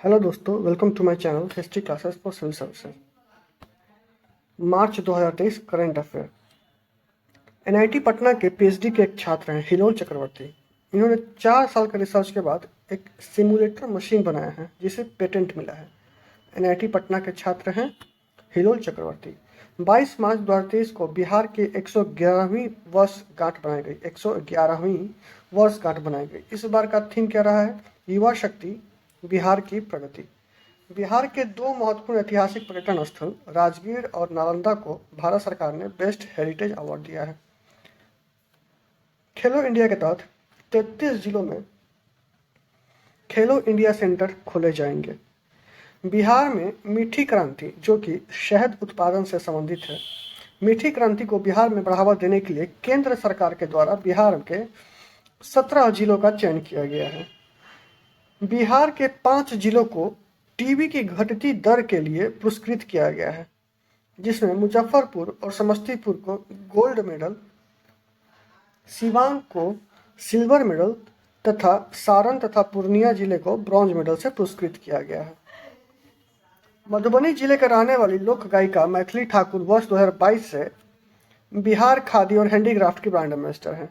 Hello दोस्तों, welcome to my channel history classes for civil services. March 2023 current affair. NIT Patna के PhD के एक छात्र हैं हिलोल चक्रवर्ती। इन्होंने 4 साल के रिसर्च के बाद एक सिमुलेटर मशीन बनाया है जिसे पेटेंट मिला है। एनआईटी पटना के छात्र हैं हिलोल चक्रवर्ती। 22 मार्च 2023 को बिहार की 111वीं वर्षगांठ बनाई गई। 111वीं वर्षगांठ बनाई गई। इस बार का थीम क्या रहा है? युवा शक्ति, बिहार की प्रगति। बिहार के 2 महत्वपूर्ण ऐतिहासिक पर्यटन स्थल राजगीर और नालंदा को भारत सरकार ने बेस्ट हेरिटेज अवार्ड दिया है। खेलो इंडिया के तहत 33 जिलों में खेलो इंडिया सेंटर खोले जाएंगे। बिहार में मीठी क्रांति, जो कि शहद उत्पादन से संबंधित है, मीठी क्रांति को बिहार में बढ़ावा देने के लिए केंद्र सरकार के द्वारा बिहार के 17 जिलों का चयन किया गया है। बिहार के 5 जिलों को टीबी की घटती दर के लिए पुरस्कृत किया गया है, जिसमें मुजफ्फरपुर और समस्तीपुर को गोल्ड मेडल, सिवान को सिल्वर मेडल तथा सारण तथा पूर्णिया जिले को ब्रॉन्ज मेडल से पुरस्कृत किया गया है। मधुबनी जिले के रहने वाली लोक गायिका मैथिली ठाकुर वर्ष 2022 से बिहार खादी और हैंडीक्राफ्ट की ब्रांड एम्बेसडर हैं।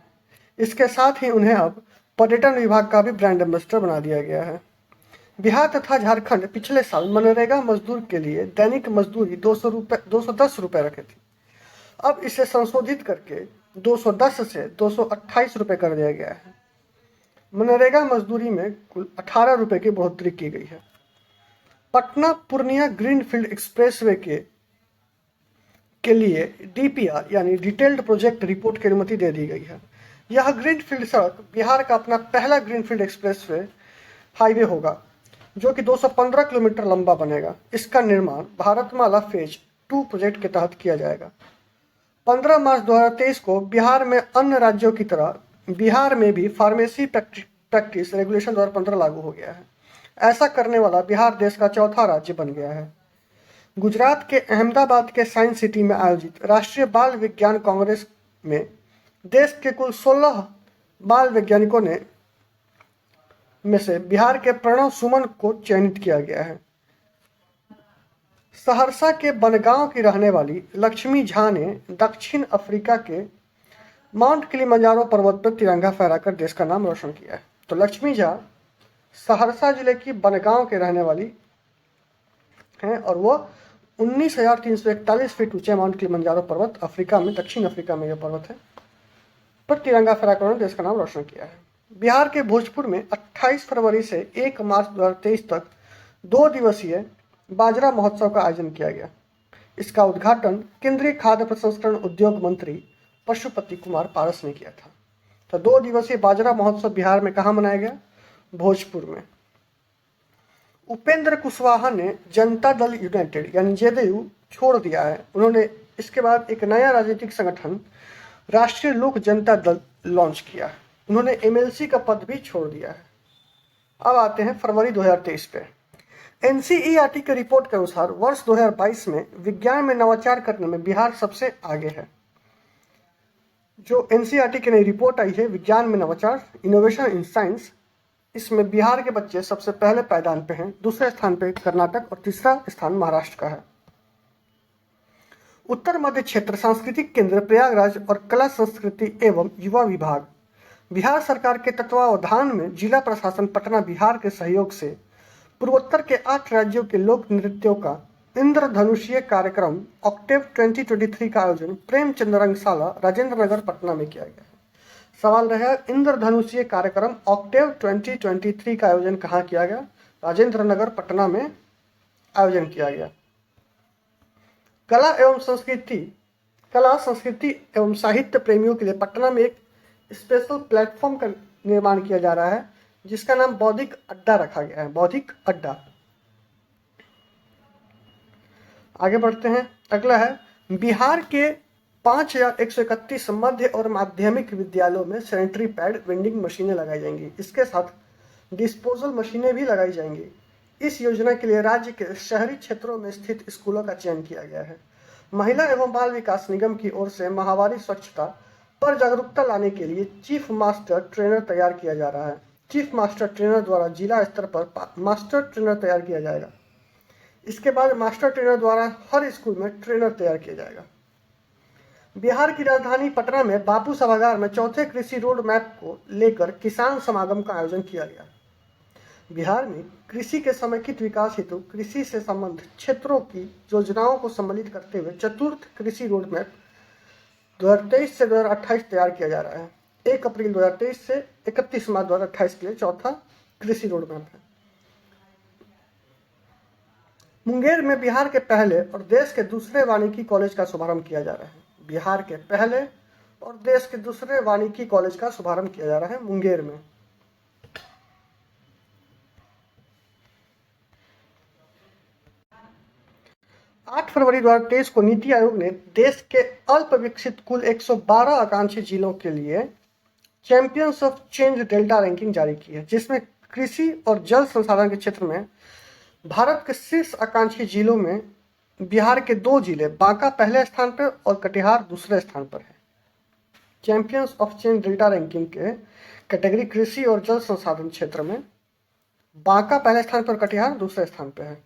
इसके साथ ही उन्हें अब पर्यटन विभाग का भी ब्रांड एम्बेसडर बना दिया गया है। बिहार तथा झारखंड पिछले साल मनरेगा मजदूर के लिए दैनिक मजदूरी 210 रुपये रखे थी। अब इसे संशोधित करके 210 से 228 रुपये कर दिया गया है। मनरेगा मजदूरी में कुल 18 रुपये की बढ़ोतरी की गई है। पटना पूर्णिया ग्रीनफील्ड एक्सप्रेसवे के लिए डीपीआर यानी डिटेल्ड प्रोजेक्ट रिपोर्ट की अनुमति दे दी गई है। यह ग्रीनफील्ड सड़क बिहार का अपना पहला ग्रीनफील्ड एक्सप्रेसवे हाईवे होगा, जो कि 215 किलोमीटर लंबा बनेगा। इसका निर्माण भारतमाला फेज 2 प्रोजेक्ट के तहत किया जाएगा। 15 मार्च 2023 को बिहार में अन्य राज्यों की तरह बिहार में भी फार्मेसी प्रैक्टिस रेगुलेशन 2015 लागू हो गया है। ऐसा करने वाला बिहार देश का चौथा राज्य बन गया है। गुजरात के अहमदाबाद के साइंस सिटी में आयोजित राष्ट्रीय बाल विज्ञान कांग्रेस में देश के कुल 16 बाल वैज्ञानिकों में से बिहार के प्रणव सुमन को चयनित किया गया है। सहरसा के बनगांव की रहने वाली लक्ष्मी झा ने दक्षिण अफ्रीका के माउंट किलिमंजारो पर्वत पर तिरंगा फहराकर देश का नाम रोशन किया है। तो लक्ष्मी झा सहरसा जिले की बनगांव के रहने वाली हैं और वो 19,341 फीट ऊंचे माउंट किलिमंजारो पर्वत अफ्रीका में, दक्षिण अफ्रीका में यह पर्वत है, पर तिरंगा फहराकर उन्होंने देश का नाम रोशन किया है। बिहार के भोजपुर में 28 फरवरी से 1 मार्च 2023 तक 2 दिवसीय बाजरा महोत्सव का आयोजन किया गया। इसका उद्घाटन केंद्रीय खाद्य प्रसंस्करण उद्योग मंत्री पशुपति कुमार पारस ने किया था। तो 2 दिवसीय बाजरा महोत्सव बिहार में कहाँ मनाया गया? भोजपुर में। उपेंद्र कुशवाहा ने जनता दल यूनाइटेड यानी जेडीयू छोड़ दिया है। उन्होंने इसके बाद एक नया राजनीतिक संगठन राष्ट्रीय लोक जनता दल लॉन्च किया है। उन्होंने एमएलसी का पद भी छोड़ दिया है। अब आते हैं फरवरी 2023 पे। एनसीईआरटी की रिपोर्ट के अनुसार वर्ष 2022 में विज्ञान में नवाचार करने में बिहार सबसे आगे है। जो एनसीईआरटी की नई रिपोर्ट आई है विज्ञान में नवाचार, इनोवेशन इन साइंस, इसमें बिहार के बच्चे सबसे पहले पायदान पे हैं। दूसरे स्थान पे कर्नाटक और तीसरा स्थान महाराष्ट्र का है। उत्तर मध्य क्षेत्र सांस्कृतिक केंद्र प्रयागराज और कला संस्कृति एवं युवा विभाग बिहार सरकार के तत्वावधान में जिला प्रशासन पटना बिहार के सहयोग से पूर्वोत्तर के 8 राज्यों के लोक नृत्यों का इंद्रधनुषीय कार्यक्रम ऑक्टेव 2023 का आयोजन प्रेमचंद रंगशाला राजेंद्र नगर पटना में किया गया है। सवाल रहा, इंद्रधनुषीय कार्यक्रम ऑक्टेव 2023 का आयोजन कहाँ किया गया? राजेंद्र नगर पटना में आयोजन किया गया। कला संस्कृति एवं साहित्य प्रेमियों के लिए पटना में एक स्पेशल प्लेटफॉर्म का निर्माण किया जा रहा है, जिसका नाम बौद्धिक अड्डा रखा गया है। बौद्धिक अड्डा। आगे बढ़ते हैं। अगला है, बिहार के 5,131 मध्य और माध्यमिक विद्यालयों में सैनिटरी पैड वेंडिंग मशीनें लगाई जाएंगी। इसके साथ डिस्पोजल मशीनें भी लगाई जाएंगी। इस योजना के लिए राज्य के शहरी क्षेत्रों में स्थित स्कूलों का चयन किया गया है। महिला एवं बाल विकास निगम की ओर से माहवारी स्वच्छता पर जागरूकता लाने के लिए चीफ मास्टर ट्रेनर तैयार किया जा रहा है। चीफ मास्टर ट्रेनर द्वारा जिला स्तर पर मास्टर ट्रेनर तैयार किया जाएगा। इसके बाद मास्टर ट्रेनर द्वारा हर स्कूल में ट्रेनर तैयार किया जाएगा। बिहार की राजधानी पटना में बापू सभागार में चौथे कृषि रोड मैप को लेकर किसान समागम का आयोजन किया गया। बिहार में कृषि के समेकित विकास हेतु कृषि से संबंधित क्षेत्रों की योजनाओं को सम्मिलित करते हुए चतुर्थ कृषि रोड मैप 2023 से 2028 तैयार किया जा रहा है। 1 अप्रैल 2023 से 31 मार्च 2028 के लिए चौथा कृषि रोड मैप है। मुंगेर में बिहार के पहले और देश के दूसरे वानिकी कॉलेज का शुभारंभ किया जा रहा है। बिहार के पहले और देश के दूसरे वानिकी कॉलेज का शुभारंभ किया जा रहा है मुंगेर में। 8 फरवरी 2023 को नीति आयोग ने देश के अल्प विकसित कुल 112 आकांक्षी जिलों के लिए champions of change delta ranking जारी की है, जिसमें कृषि और जल संसाधन के क्षेत्र में भारत के शीर्ष आकांक्षी जिलों में बिहार के 2 जिले बांका पहले स्थान पर और कटिहार दूसरे स्थान पर है। Champions of change delta ranking के कैटेगरी कृषि और जल संसाधन क्षेत्र में बांका पहले स्थान पर, कटिहार दूसरे स्थान पर है।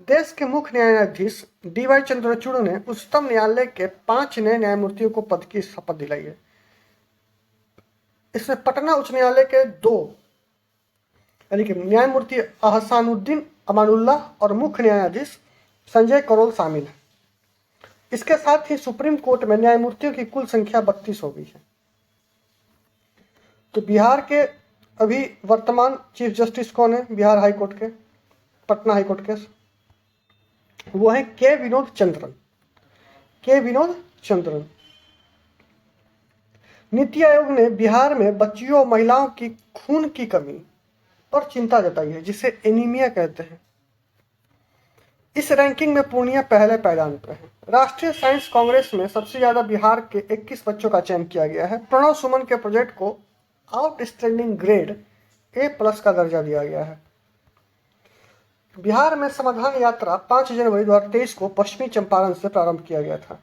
देश के मुख्य न्यायाधीश DY चंद्रचूड़ ने उच्चतम न्यायालय के 5 नए न्यायमूर्तियों को पद की शपथ दिलाई है। इसमें पटना उच्च न्यायालय के 2 यानी कि न्यायमूर्ति अहसानुद्दीन अमानुल्लाह और मुख्य न्यायाधीश संजय करोल शामिल है। इसके साथ ही सुप्रीम कोर्ट में न्यायमूर्तियों की कुल संख्या 32 हो गई है। तो बिहार के अभी वर्तमान चीफ जस्टिस कौन है? बिहार हाई कोर्ट के, पटना हाई कोर्ट के, वो है के विनोद चंद्रन। नीति आयोग ने बिहार में बच्चियों और महिलाओं की खून की कमी पर चिंता जताई है, जिसे एनीमिया कहते हैं। इस रैंकिंग में पूर्णिया पहले पायदान पर है। राष्ट्रीय साइंस कांग्रेस में सबसे ज्यादा बिहार के 21 बच्चों का चयन किया गया है। प्रणव सुमन के प्रोजेक्ट को आउटस्टैंडिंग ग्रेड A+ का दर्जा दिया गया है। बिहार में समाधान यात्रा 5 जनवरी 2023 को पश्चिमी चंपारण से प्रारंभ किया गया था।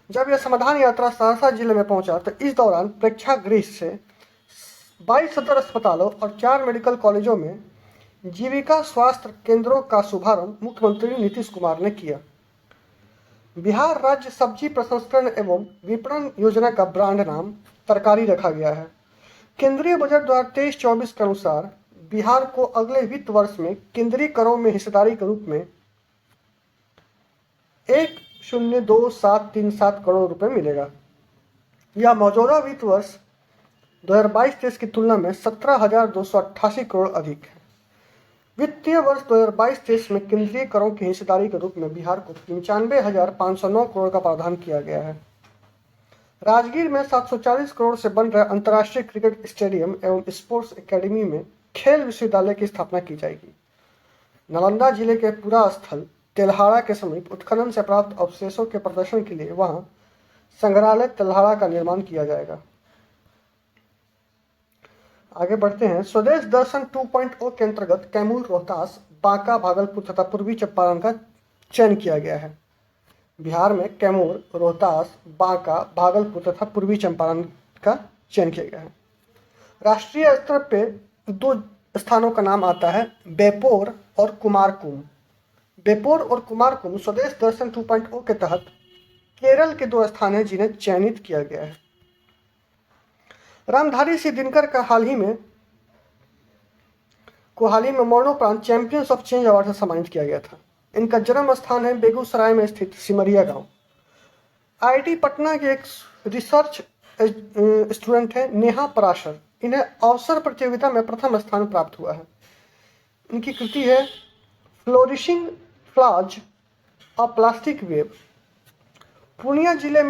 जब यह समाधान यात्रा सहरसा जिले में पहुंचा तो इस दौरान प्रेक्षागृह से 22 सदर अस्पतालों और 4 मेडिकल कॉलेजों में जीविका स्वास्थ्य केंद्रों का शुभारंभ मुख्यमंत्री नीतीश कुमार ने किया। बिहार राज्य सब्जी प्रसंस्करण एवं विपणन योजना का ब्रांड नाम तरकारी रखा गया है। केंद्रीय बजट 2023-24 के अनुसार बिहार को अगले वित्त वर्ष में केंद्रीय करों में हिस्सेदारी के रूप में 1,02737 करोड़ रुपए मिलेगा। यह मौजूदा वित्त वर्ष 2022-23 की तुलना में 17,288 करोड़ अधिक है। वित्तीय वर्ष 2022-23 में केंद्रीय करों की हिस्सेदारी के रूप में बिहार को 95,509 करोड़ का प्रावधान किया गया है। राजगीर में 740 करोड़ से बन रहे अंतर्राष्ट्रीय क्रिकेट स्टेडियम एवं स्पोर्ट्स एकेडमी में खेल विश्वविद्यालय की स्थापना की जाएगी। नालंदा जिले के पुरा स्थल तेल्हाड़ा के समीप उत्खनन से प्राप्त अवशेषों के प्रदर्शन के लिए वहां संग्रहालय तेल्हाड़ा का निर्माण किया जाएगा। आगे बढ़ते हैं। स्वदेश दर्शन 2.0 के अंतर्गत कैमूर, रोहतास, बांका, भागलपुर तथा पूर्वी चंपारण का चयन किया गया है। बिहार में कैमूर, रोहतास, बांका, भागलपुर तथा पूर्वी चंपारण का चयन किया गया है। राष्ट्रीय स्तर पे 2 स्थानों का नाम आता है, बेपोर और कुमारकुम। बेपोर और कुमारकुम स्वदेश दर्शन 2.0 के तहत केरल के 2 स्थान हैं जिन्हें चयनित किया गया है। रामधारी सिंह दिनकर का हाल ही में मरणोपरांत चैंपियंस ऑफ चेंज अवार्ड से सम्मानित किया गया था। इनका जन्म स्थान है बेगूसराय में स्थित सिमरिया गांव। IIT पटना के एक रिसर्च स्टूडेंट है नेहा पराशर। इन्हें अवसर प्रतियोगिता में प्रथम स्थान प्राप्त हुआ है। इनकी कृति है फ्लोरिशिंग फ्लाज अ प्लास्टिक वेब। पूर्णिया जिले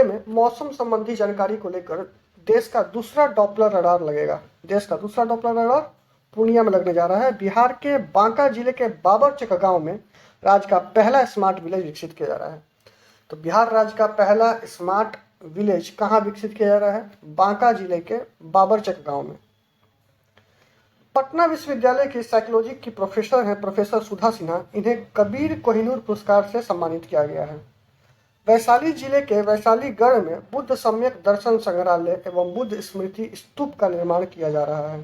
में मौसम संबंधी जानकारी को लेकर देश का दूसरा डॉपलर रडार लगेगा। देश का दूसरा डॉपलर रडार पूर्णिया में लगने जा रहा है। बिहार के बांका जिले के बाबरचक गांव में राज्य का पहला स्मार्ट विलेज विकसित किया जा रहा है। तो बिहार राज्य का पहला स्मार्ट विलेज कहाँ विकसित किया जा रहा है? बांका जिले के बाबरचक गांव में। पटना विश्वविद्यालय की साइकोलॉजी की प्रोफेसर हैं प्रोफेसर सुधा सिन्हा। इन्हें कबीर कोहिनूर पुरस्कार से सम्मानित किया गया है। वैशाली जिले के वैशालीगढ़ में बुद्ध सम्यक दर्शन संग्रहालय एवं बुद्ध स्मृति स्तूप का निर्माण किया जा रहा है।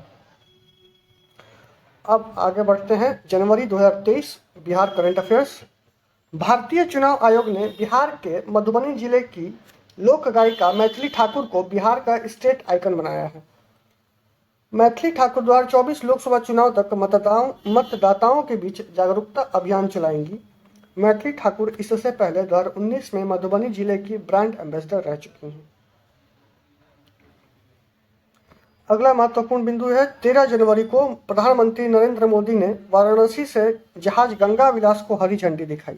अब आगे बढ़ते हैं। जनवरी 2023 बिहार करंट अफेयर्स। भारतीय चुनाव आयोग ने बिहार के मधुबनी जिले की लोक गायिका मैथिली ठाकुर को बिहार का स्टेट आइकन बनाया है। मैथिली ठाकुर 2024 लोकसभा चुनाव तक मतदाताओं के बीच जागरूकता अभियान चलाएंगी। मैथिली ठाकुर इससे पहले 2019 में मधुबनी जिले की ब्रांड एम्बेसडर रह चुकी हैं। अगला महत्वपूर्ण बिंदु है 13 जनवरी को प्रधानमंत्री नरेंद्र मोदी ने वाराणसी से जहाज गंगा विलास को हरी झंडी दिखाई।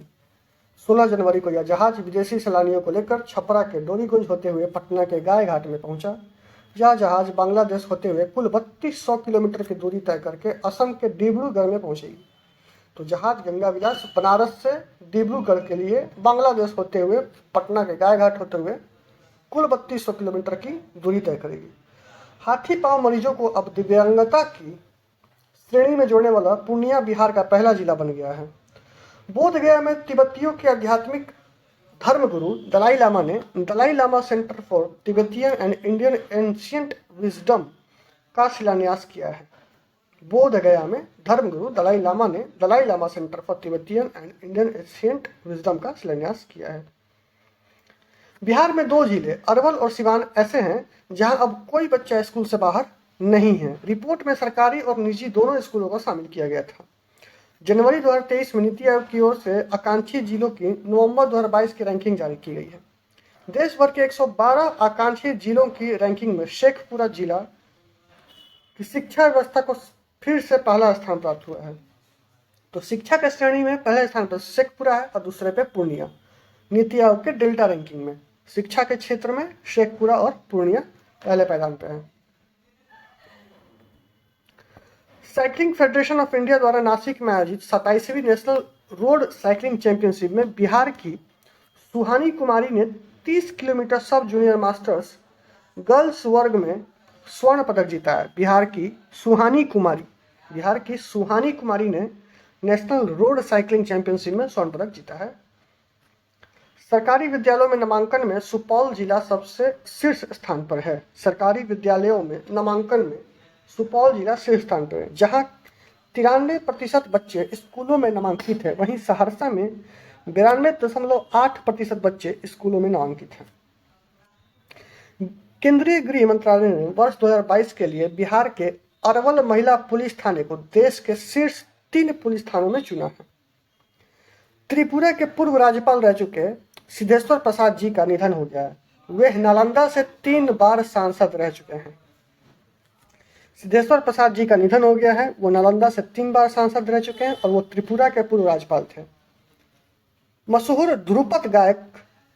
16 जनवरी को यह जहाज विदेशी सैलानियों को लेकर छपरा के डोरीगंज होते हुए पटना के गाय घाट में पहुंचा। यह जहाज बांग्लादेश होते हुए कुल 3200 किलोमीटर की दूरी तय करके असम के डिब्रूगढ़ में पहुंचेगी। तो जहाज गंगा विलास बनारस से डिब्रूगढ़ के लिए बांग्लादेश होते हुए पटना के गाय घाट होते हुए कुल 3200 किलोमीटर की दूरी तय करेगी। हाथी पांव मरीजों को अब दिव्यांगता की श्रेणी में जोड़ने वाला पूर्णिया बिहार का पहला जिला बन गया है। बोधगया में तिब्बतियों के आध्यात्मिक धर्मगुरु दलाई लामा ने Dalai Lama centre for Tibetan and Indian ancient wisdom का शिलान्यास किया है। बोधगया में धर्मगुरु दलाई लामा ने Dalai Lama centre for Tibetan and Indian ancient wisdom का शिलान्यास किया है। बिहार में 2 जिले अरवल और सिवान ऐसे हैं जहां अब कोई बच्चा स्कूल से बाहर नहीं है। रिपोर्ट में सरकारी और निजी दोनों स्कूलों को शामिल किया गया था। जनवरी 2023 में नीति आयोग की ओर से आकांक्षी जिलों की नवंबर 2022 की रैंकिंग जारी की गई है। देश भर के 112 आकांक्षी जिलों की रैंकिंग में शेखपुरा जिला की शिक्षा व्यवस्था को फिर से पहला स्थान प्राप्त हुआ है। तो शिक्षा के श्रेणी में पहले स्थान पर शेखपुरा है और दूसरे पे पूर्णिया। नीति आयोग के डेल्टा रैंकिंग में शिक्षा के क्षेत्र में शेखपुरा और पूर्णिया पहले पायदान पे है। साइकिलिंग फेडरेशन ऑफ इंडिया द्वारा नासिक में आयोजित 27वीं नेशनल रोड साइकिलिंग चैंपियनशिप में बिहार की सुहानी कुमारी ने 30 किलोमीटर सब जूनियर मास्टर्स गर्ल्स वर्ग में स्वर्ण पदक जीता है। बिहार की सुहानी कुमारी ने नेशनल रोड साइकिलिंग चैंपियनशिप में स्वर्ण पदक जीता है। सरकारी विद्यालयों में नामांकन में सुपौल जिला सबसे शीर्ष स्थान पर है। सरकारी विद्यालयों में नामांकन में सुपौल जिला शीर्ष स्थान पर है, जहां 93% बच्चे स्कूलों में नामांकित है। वहीं सहरसा में 92.8% बच्चे स्कूलों में नामांकित हैं। केंद्रीय गृह मंत्रालय ने वर्ष 2022 के लिए बिहार के अरवल महिला पुलिस थाने को देश के शीर्ष 3 पुलिस थानों में चुना है। त्रिपुरा के पूर्व राज्यपाल रह चुके सिद्धेश्वर प्रसाद जी का निधन हो गया है। वे नालंदा से 3 बार सांसद रह चुके हैं। सिद्धेश्वर प्रसाद जी का निधन हो गया है। वो नालंदा से 3 बार सांसद रह चुके हैं और वो त्रिपुरा के पूर्व राज्यपाल थे। मशहूर ध्रुपद गायक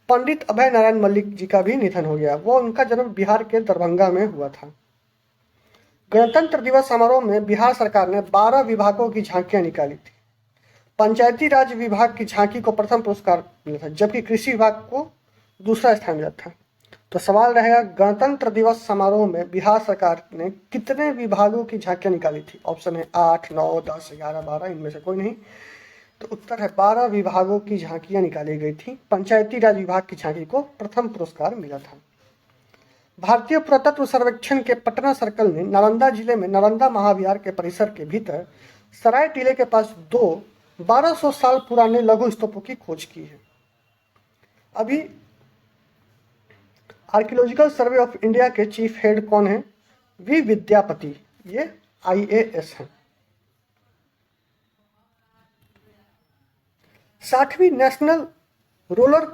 पंडित अभय नारायण मल्लिक जी का भी निधन हो गया। वो उनका जन्म बिहार के दरभंगा में हुआ था। गणतंत्र दिवस समारोह में बिहार सरकार ने 12 विभागों की झांकियां निकाली थी। पंचायती राज विभाग की झांकी को प्रथम पुरस्कार मिला था, जबकि कृषि विभाग को दूसरा स्थान मिला था। तो सवाल रहेगा, गणतंत्र दिवस समारोह में बिहार सरकार ने कितने विभागों की झांकियां निकाली थी? ऑप्शन है 8, 9, 10, 11, 12, इनमें से कोई नहीं। तो उत्तर है 12 विभागों की झांकियां निकाली गई थी। पंचायती राज विभाग की झांकी को प्रथम पुरस्कार मिला था। भारतीय पुरातत्व सर्वेक्षण के पटना सर्कल ने नालंदा जिले में नालंदा महाविहार के परिसर के भीतर सराय टीले के पास 2 1200 साल पुराने लघु स्तूपों की खोज की है। अभी आर्कियोलॉजिकल सर्वे ऑफ इंडिया के चीफ हेड कौन है? वी विद्यापति। ये IAS हैं। 60वीं national roller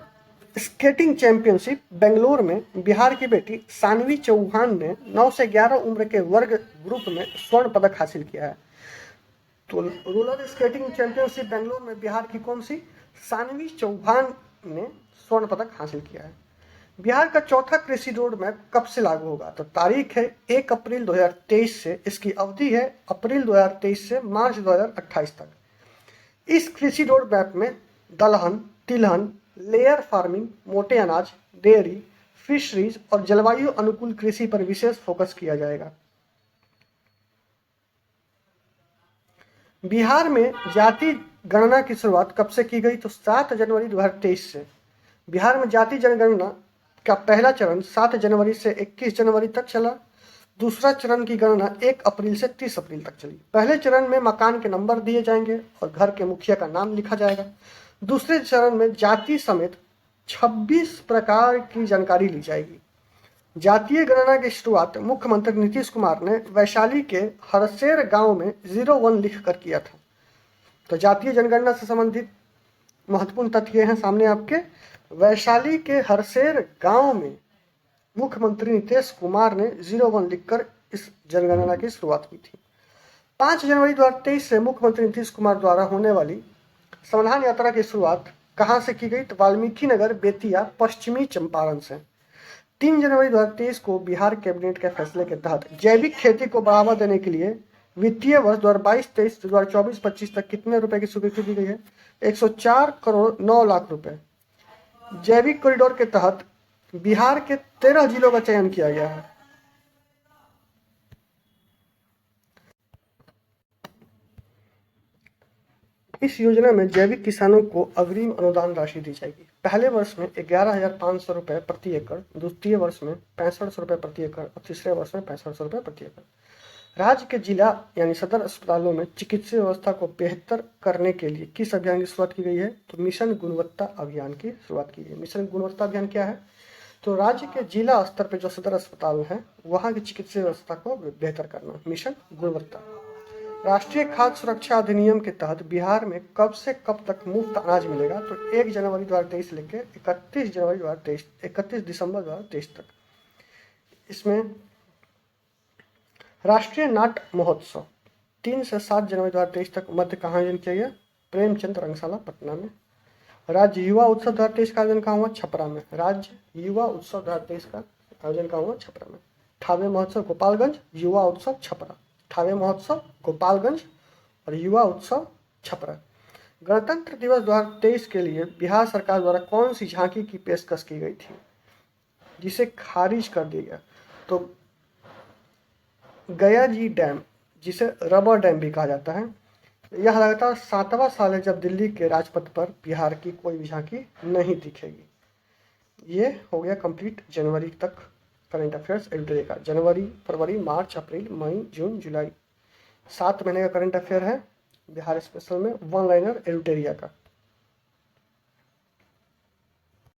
skating championship Bangalore में बिहार की बेटी सानवी चौहान ने 9 से 11 उम्र के वर्ग ग्रुप में स्वर्ण पदक हासिल किया है। तो रोलर स्केटिंग चैंपियनशिप बेंगलोर में बिहार की कौन सी? सानवी चौहान ने स्वर्ण पदक हासिल किया है। बिहार का चौथा कृषि रोड मैप कब से लागू होगा? तो तारीख है 1 अप्रैल 2023 से। इसकी अवधि है अप्रैल 2023 से मार्च 2028 तक। इस कृषि रोड मैप में दलहन, तिलहन, लेयर फार्मिंग, मोटे अनाज, डेयरी, फिशरीज और जलवायु अनुकूल कृषि पर विशेष फोकस किया जाएगा। बिहार में जाति गणना की शुरुआत कब से की गई? तो 7 जनवरी 2023 से। बिहार में जाति जनगणना का पहला चरण 7 जनवरी से 21 जनवरी तक चला। दूसरा चरण की गणना 1 अप्रैल से 30 अप्रैल तक चली। पहले चरण में मकान के नंबर दिए जाएंगे और घर के मुखिया का नाम लिखा जाएगा। दूसरे चरण में जाति समेत 26 प्रकार की जानकारी ली जाएगी। जातीय गणना की शुरुआत मुख्यमंत्री नीतीश कुमार ने वैशाली के हरसेर गांव में 01 लिखकर किया था। तो जातीय जनगणना से संबंधित महत्वपूर्ण तथ्य हैं सामने आपके। वैशाली के हरसेर गांव में मुख्यमंत्री नीतीश कुमार ने 01 लिखकर इस जनगणना की शुरुआत की थी। 5 जनवरी 2023 से मुख्यमंत्री नीतीश कुमार द्वारा होने वाली संविधान यात्रा की शुरुआत कहां से की गई? तो वाल्मीकि नगर, बेतिया, पश्चिमी चंपारण से। 3 जनवरी 2023 को बिहार कैबिनेट के फैसले के तहत जैविक खेती को बढ़ावा देने के लिए वित्तीय वर्ष 2022-23 से 2024-25 तक कितने रुपए की स्वीकृति दी गई है? 104 करोड़ 9 लाख रुपए। जैविक कॉरिडोर के तहत बिहार के 13 जिलों का चयन किया गया है। इस योजना में जैविक किसानों को अग्रिम अनुदान राशि दी जाएगी। पहले वर्ष में 11,500 रुपए प्रति एकड़, द्वितीय वर्ष में 6500 रुपए प्रति एकड़ और तीसरे वर्ष में 6500 रुपए प्रति एकड़। राज्य के जिला यानी सदर अस्पतालों में चिकित्सा व्यवस्था को बेहतर करने के लिए किस अभियान की शुरुआत की गई है? तो मिशन गुणवत्ता अभियान की शुरुआत की गई। मिशन गुणवत्ता अभियान क्या है? तो राज्य के जिला स्तर पर जो सदर अस्पताल है वहाँ की चिकित्सा व्यवस्था को बेहतर करना, मिशन गुणवत्ता। राष्ट्रीय खाद्य सुरक्षा अधिनियम के तहत बिहार में कब से कब तक मुफ्त अनाज मिलेगा? तो 1 जनवरी 2023 से लेकर 31 दिसंबर 2023 तक। इसमें राष्ट्रीय नाट्य महोत्सव 3 से 7 जनवरी 2023 तक मध्य कहाँ आयोजन किया गया? प्रेमचंद रंगशाला पटना में। राज्य युवा उत्सव 2023 का आयोजन कहाँ हुआ? छपरा में। राज्य युवा उत्सव 2023 का आयोजन कहाँ हुआ? छपरा में। 18वें महोत्सव गोपालगंज, युवा उत्सव छपरा। 18वें महोत्सव गोपालगंज और युवा उत्सव छपरा। गणतंत्र दिवस 2023 के लिए बिहार सरकार द्वारा कौन सी झांकी की पेशकश की गई थी जिसे खारिज कर दिया गया? तो गया जी डैम, जिसे रबर डैम भी कहा जाता है। यह लगातार 7वां साल है जब दिल्ली के राजपथ पर बिहार की कोई भी झांकी नहीं दिखेगी। ये हो गया कंप्लीट जनवरी तक करंट अफेयर्स एडिटोरिया का। जनवरी, फरवरी, मार्च, अप्रैल, मई, जून, जुलाई 7 महीने का करंट अफेयर है बिहार स्पेशल में, वन लाइनर एडिटोरिया का।